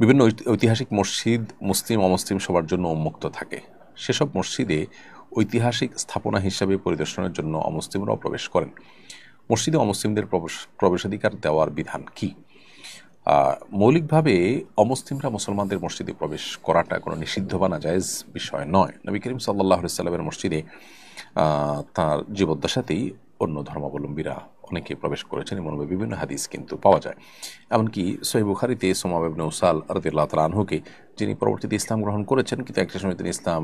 বিভিন্ন ঐতিহাসিক মসজিদ মুসলিম অমুসলিম সবার জন্য উন্মুক্ত থাকে। সেসব মসজিদে ঐতিহাসিক স্থাপনা হিসাবে পরিদর্শনের জন্য অমুসলিমরাও প্রবেশ করেন। মসজিদে অমুসলিমদের প্রবেশাধিকার দেওয়ার বিধান কি? মৌলিকভাবে অমুসলিমরা মুসলমানদের মসজিদে প্রবেশ করাটা কোনো নিষিদ্ধ বা নাজায়েজ বিষয় নয়। নবী করিম সাল্লাল্লাহু আলাইহি ওয়াসাল্লামের মসজিদে তার জীবদ্দশাতেই অন্য ধর্মাবলম্বীরা অনেকে প্রবেশ করেছেন, এমনভাবে বিভিন্ন হাদিস কিন্তু পাওয়া যায়। এমনকি সহিহ বুখারীতে সুমামা ইবনে উসাল রাদিয়াল্লাহু তাআলা আনহুকে, যিনি পরবর্তীতে ইসলাম গ্রহণ করেছেন কিন্তু একটা সময় তিনি ইসলাম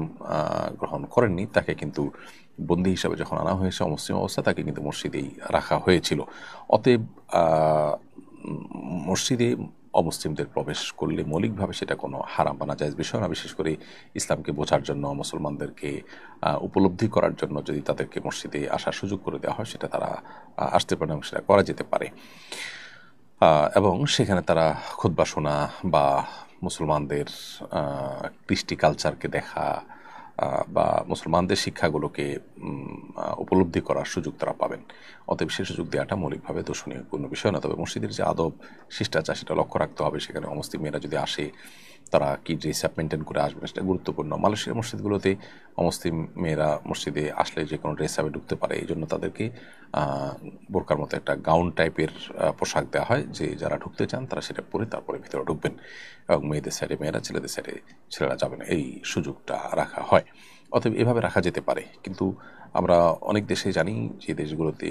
গ্রহণ করেননি, তাকে কিন্তু বন্দী হিসাবে যখন আনা হয়েছে অমুসলিম অবস্থা, তাকে কিন্তু মসজিদেই রাখা হয়েছিল। অতএব মসজিদে অমুসলিমদের প্রবেশ করলে মৌলিকভাবে সেটা কোনো হারাম বা নাজায়েজ বিষয় না। বিশেষ করে ইসলামকে বোঝার জন্য, মুসলমানদেরকে উপলব্ধি করার জন্য যদি তাদেরকে মসজিদে আসার সুযোগ করে দেওয়া হয়, সেটা তারা আসতে পারে এবং সেটা করা যেতে পারে। এবং সেখানে তারা খুতবা শোনা বা মুসলমানদের কৃষ্টি কালচারকে দেখা বা মুসলমানদের শিক্ষাগুলোকে উপলব্ধি করার সুযোগ তারা পাবেন। অতএব সে সুযোগ দেওয়াটা মৌলিকভাবে দর্শনীয় কোনো বিষয় না। তবে মসজিদের যে আদব শিষ্টাচার সেটা লক্ষ্য রাখতে হবে। সেখানে অমুসলিম মেয়েরা যদি আসে, তারা কি ড্রেস আপ মেনটেন করে আসবে সেটা গুরুত্বপূর্ণ। মালয়েশিয়ার মসজিদগুলোতে অমুসলিম মেয়েরা মসজিদে আসলে যে কোনো ড্রেস আপে ঢুকতে পারে, এই জন্য তাদেরকে বোরকার মতো একটা গাউন টাইপের পোশাক দেওয়া হয়, যে যারা ঢুকতে চান তারা সেটা পরে তারপরে ভিতরে ঢুকবেন, এবং মেয়েদের সাইডে মেয়েরা, ছেলেদের সাইডে ছেলেরা যাবেন, এই সুযোগটা রাখা হয়। অতএব এভাবে রাখা যেতে পারে। কিন্তু আমরা অনেক দেশে জানি যে দেশগুলোতে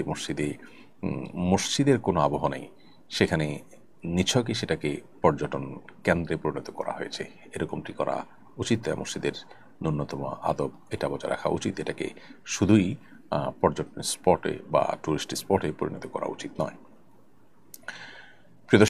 মসজিদের কোনো আবহ নেই, সেখানে নিছকই সেটাকে পর্যটন কেন্দ্রে পরিণত করা হয়েছে। এরকমটি করা উচিত নয়। মসজিদের ন্যূনতম আদব এটা বজায় রাখা উচিত। এটাকে শুধুই পর্যটন স্পটে বা টুরিস্ট স্পটে পরিণত করা উচিত নয়।